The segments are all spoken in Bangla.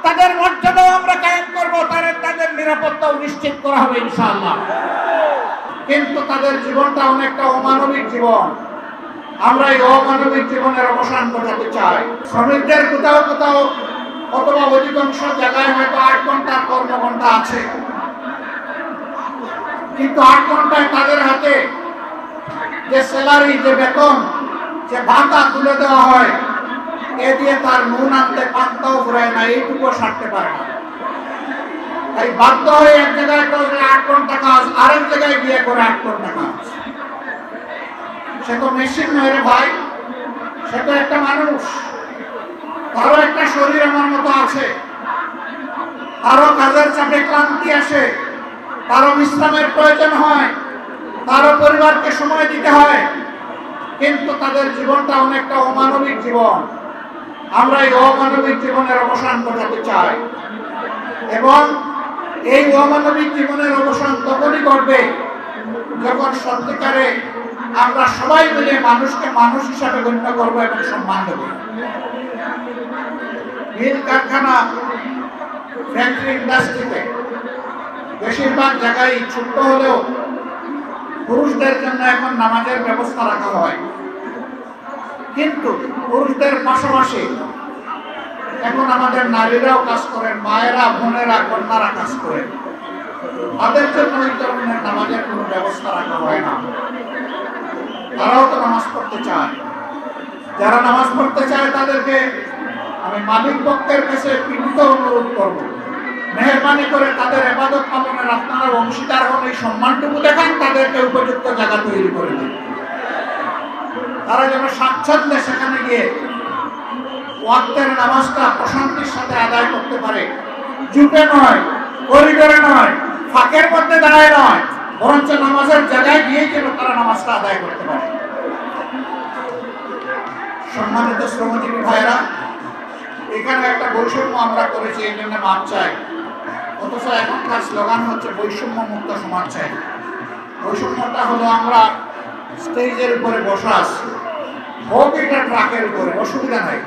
তাদের মর্যাদাও আমরা কায়েম করব, তাদের নিরাপত্তাও নিশ্চিত করা হবে ইনশাআল্লাহ। কিন্তু তাদের জীবনটা অনেকটা অমানবিক জীবন। আমরা এই অমানবিক জীবনের অবসান ঘটাতে চাই। শ্রমিকদের কোথাও কোথাও অথবা অধিকাংশ জায়গায় হয়তো 8 ঘন্টার কর্মঘণ্টা আছে, কিন্তু 8 ঘন্টায় তাদের হাতে যে স্যালারি, যে বেতন, যে ভাতা তুলে দেওয়া হয়, এ দিয়ে তার নুন আনতে পান্তাও ফুরায় না, এইটুকু সারতে পারে না। তাই বাধ্য হয়ে এক জায়গায় করে 8 ঘন্টা কাজ, আরেক জায়গায় গিয়ে করে 8 ঘন্টা কাজ। সে তো মেশিন নয় রে ভাই, সে তো একটা মানুষ, তারও একটা শরীর আমার মতো আছে, তারও কাজের চাপে ক্লান্তি আসে, তারও বিশ্রামের প্রয়োজন হয়, তারও পরিবারকে সময় দিতে হয়, কিন্তু তাদের জীবনটা অনেকটা অমানবিক জীবন। আমরা এই অমানবিক জীবনের অবসান ঘটাতে চাই, এবং এই অমানবিক জীবনের অবসান তখনই ঘটবে যখন সত্যিকারে আমরা সবাই মিলে মানুষকে মানুষ হিসাবে গণ্য করবো এবং সম্মান দেব। মিল কারখানা, ফ্যাক্টরি, ইন্ডাস্ট্রিতে বেশিরভাগ জায়গায় ছোট্ট হলেও পুরুষদের জন্য এখন নামাজের ব্যবস্থা রাখা হয়, কিন্তু পুরুষদের পাশাপাশি এখন আমাদের নারীরাও কাজ করেন, মায়েরা, বোনেরা, কন্যারা কাজ করেন। তাদের জন্য ওই ধরনের নামাজের কোনো ব্যবস্থা রাখা হয় না। তারাও তো নামাজ পড়তে চায়। যারা নামাজ পড়তে চায় তাদেরকে আমি মালিক পক্ষের কাছে বিনীত অনুরোধ করব, মেহরবানি করে তাদের ইবাদত পালনের আপনারা অংশীদার হন, এই সম্মানটুকু দেখান, তাদেরকে উপযুক্ত জায়গা তৈরি করে দিন। তারা যেন স্বাচ্ছন্দ্যে সেখানে গিয়ে ওয়াক্তের নামাজটা প্রশান্তির সাথে আদায় করতে পারে। জুটে নয়, করিডোরে নয়, ফাঁকের মধ্যে দাঁড়ায় নয়, বরঞ্চ নামাজের জায়গায় গিয়ে যেন তারা নামাজটা আদায় করতে পারে। সম্মানিত শ্রমজীবী ভাইরা, এখানে একটা বৈষম্য আমরা করেছি, এই জন্য মাপ চাই। অথচ এখনকার স্লোগান হচ্ছে বৈষম্য মুক্ত সমাজ চাই। বৈষম্যটা হলো আমরা স্টেজের উপরে বসা আছি, হোক এটা ট্রাকের উপরে, অসুবিধা নাই,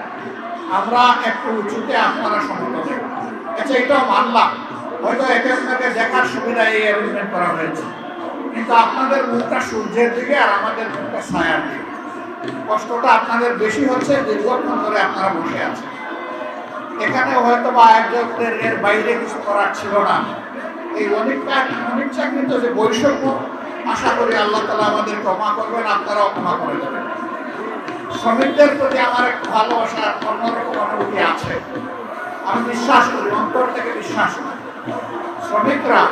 আমরা একটু উঁচুতে, আপনারা সমতলে। আচ্ছা, এটাও মানলাম, হয়তো একে আপনাকে দেখার সুবিধা এই অ্যারেঞ্জমেন্ট করা হয়েছে, কিন্তু আপনাদের মুখটা সূর্যের দিকে আর আমাদের মুখটা ছায়ার দিকে। কষ্টটা আপনাদের বেশি হচ্ছে দীর্ঘক্ষণ ধরে আপনারা বসে আছেন। এখানে হয়তো বা একজনের এর বাইরে কিছু করার ছিল না। এই অনিচ্ছাকৃত যে বৈষম্য, আশা করি আল্লাহ তাআলা আমাদের ক্ষমা করবেন, আপনারাও ক্ষমা করে দেবেন। শ্রমিকদের প্রতি আমার একটু ভালোবাসা, অন্যরকম অনুভূতি আছে। আমি বিশ্বাস করি, অন্তর থেকে বিশ্বাস করি, শ্রমিকরা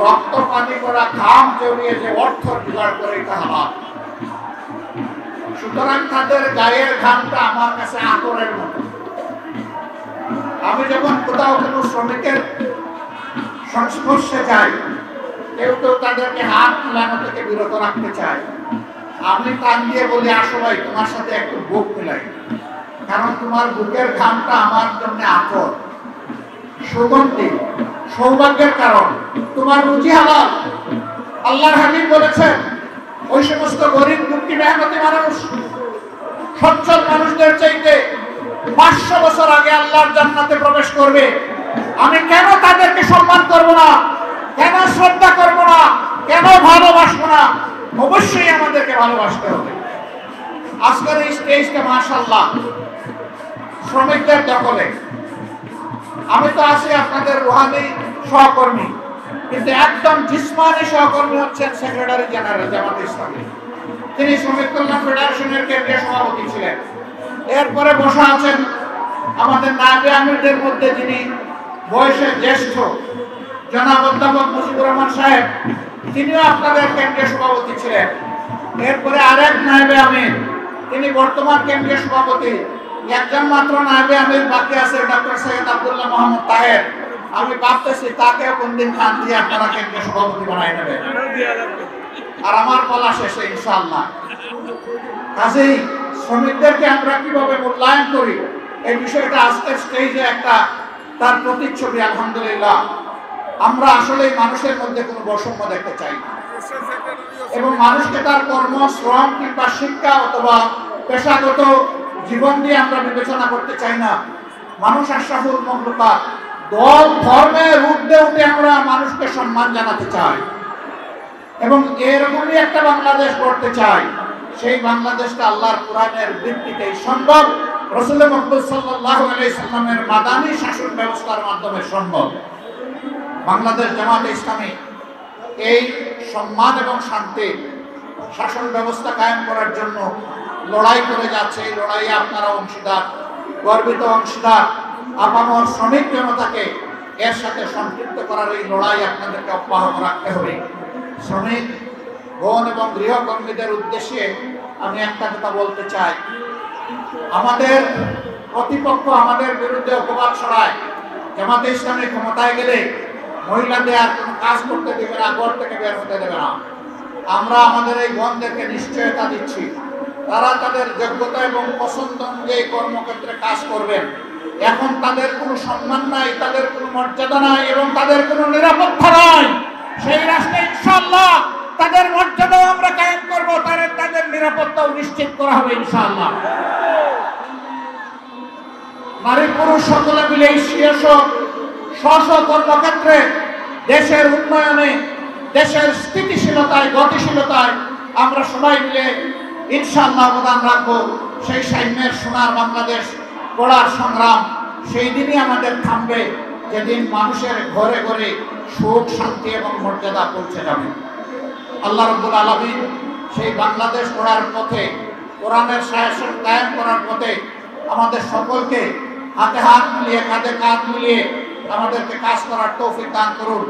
রক্ত পানি করা, ঘাম জড়িয়ে যে অর্থ জোগাড় করে, এটা হালাল। সুতরাং তাদের গায়ের ঘামটা আমার কাছে আতরের মতো। আমি যখন কোথাও কোনো শ্রমিকের সংস্পর্শে যাই, কেউ কেউ তাদেরকে হাত মিলানো থেকে বিরত রাখতে চায়, আমি কান দিয়ে বলি, আসো ভাই, তোমার সাথে একটু বুক মিলাই, কারণ তোমার বুকের ঘামটা আমার জন্য আতর, সুগন্ধি, সৌভাগ্যের কারণ, তোমার রুজি হালাল। আল্লাহর হাবিব বলেছেন, ওই সমস্ত গরিব, দুঃখী, মেহনতি মানুষ সচ্ছল মানুষদের চাইতে 500 বছর আগে আল্লাহর জান্নাতে প্রবেশ করবে। আমি কেন তাদেরকে সম্মান করব না, কেন শ্রদ্ধা করব না, কেন ভালোবাসবো না? অবশ্যই আমাদেরকে ভালোবাসতে হবে। আজকের এই স্টেজটা মাশাআল্লাহ শ্রমিকদের দখলে। আমি তো আছি আপনাদের রুহানি সহকর্মী, কিন্তু একদম জিসমানি সহকর্মী হচ্ছেন সেক্রেটারি জেনারেল জামাতে ইসলামী। তিনি শ্রমিক কল্যাণ ফেডারেশনের কেন্দ্রীয় সভাপতি ছিলেন। এরপরে বসা আছেন আমাদের নায়েবে আমিরদের মধ্যে যিনি বয়সে জ্যেষ্ঠ, জনাব অধ্যাপক মুজিবুর রহমান সাহেব, তিনিও আপনাদের কেন্দ্রীয় সভাপতি ছিলেন। এরপরে আরেক নায়েবে আমির, তিনি বর্তমান কেন্দ্রীয় সভাপতি। একজন মাত্র নায়েবে আমির বাকি আছে, ডক্টর সৈয়দ আব্দুল্লাহ মোহাম্মদ তাহের। আমি ভাবতেছি তাকেও কোনদিন খান দিয়ে আপনারা কেন্দ্রীয় সভাপতি বানাই নেবেন, আর আমার বলা শেষে ইনশাআল্লাহ। কাজেই শ্রমিকদেরকে আমরা কিভাবে মূল্যায়ন করি, এই বিষয়টা আজকের স্টেজে একটা তার প্রতিচ্ছবি। আলহামদুলিল্লাহ, আমরা আসলে মানুষের মধ্যে কোনো বৈষম্য দেখতে চাই না, এবং মানুষকে তার কর্ম, শ্রম কিংবা শিক্ষা অথবা পেশাগত জীবন দিয়ে আমরা বিবেচনা করতে চাই না। মানুষ আশরাফুল মাখলুকাত। দল ধর্মের ঊর্ধ্বে উঠে আমরা মানুষকে সম্মান জানাতে চাই এবং এরকমই একটা বাংলাদেশ গড়তে চাই। সেই বাংলাদেশটা আল্লাহর কোরআনের ভিত্তিতেই সম্ভব, রাসূল মুহাম্মদ সাল্লাল্লাহু আলাইহি সাল্লামের মাদানী শাসন ব্যবস্থার মাধ্যমে সম্ভব। বাংলাদেশ জামাতে ইসলামী এই সম্মান এবং শান্তির শাসন ব্যবস্থা কায়েম করার জন্য লড়াই করে যাচ্ছে। এই লড়াইয়ে আপনারা অংশীদার, গর্বিত অংশীদার। আপামর শ্রমিক জনতাকে এর সাথে সম্পৃক্ত করার এই লড়াই আপনাদেরকে অব্যাহত রাখতে হবে। শ্রমিক বোন এবং গৃহকর্মীদের উদ্দেশ্যে আমি একটা কথা বলতে চাই, আমাদের প্রতিপক্ষ আমাদের বিরুদ্ধে অপবাদ ছড়ায়, জামাতে ইসলামী ক্ষমতায় গেলে মহিলাদের আর কোনো কাজ করতে দেবে না, ঘর থেকে বের হতে দেবে না। আমরা আমাদের এই বোনদেরকে নিশ্চয়তা দিচ্ছি, তারা তাদের যোগ্যতা এবং পছন্দ অনুযায়ী কর্মক্ষেত্রে কাজ করবেন। এখন তাদের কোনো সম্মান নাই, তাদের কোনো মর্যাদা নাই এবং তাদের কোনো নিরাপত্তা নাই। সেই রাষ্ট্রে ইনশাআল্লাহ তাদের মর্যাদাও আমরা কায়েম করব, তাদের নিরাপত্তাও নিশ্চিত করা হবে ইনশাআল্লাহ। নারী পুরুষ সকলে মিলে স্ব কর্মক্ষেত্রে দেশের উন্নয়নে, দেশের স্থিতিশীলতায়, গতিশীলতায় আমরা সবাই মিলে ইনশাআল্লাহ অবদান রাখবো। সেই সাম্যের সোনার বাংলাদেশ গড়ার সংগ্রাম সেই দিনই আমাদের থামবে, যেদিন মানুষের ঘরে ঘরে সুখ, শান্তি এবং মর্যাদা পৌঁছে যাবে। আল্লাহ রাব্বুল আলামিন সেই বাংলাদেশ গড়ার পথে, কোরআনের শাসন কায়েম করার পথে আমাদের সকলকে হাতে হাত মিলিয়ে, কাঁধে কাঁধ মিলিয়ে আমাদেরকে কাজ করার তৌফিক দান করুন।